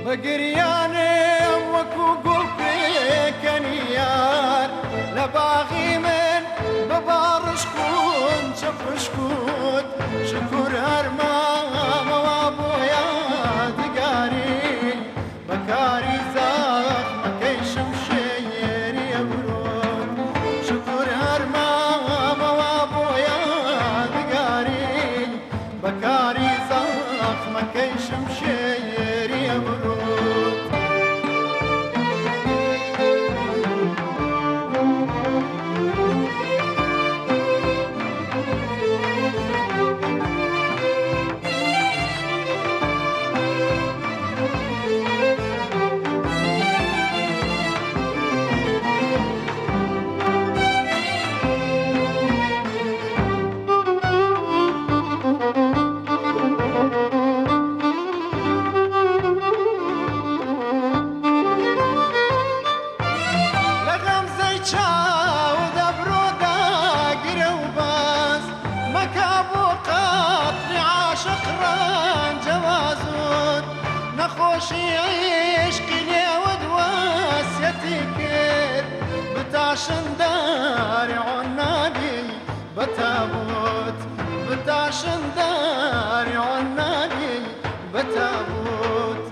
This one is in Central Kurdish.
بقرياني وكو قلبي كنيار لباغي من ببار شكون شف شكون شكور هرمام وابويا دقاري بكاري زاخ مكيش مشير يبرون شكور هرمام وابويا دقاري بكاري زاخ مكيش مشير يبرون شقران جوازون نخوشي عشق لي ودواس يتكر بتعشن داري عنا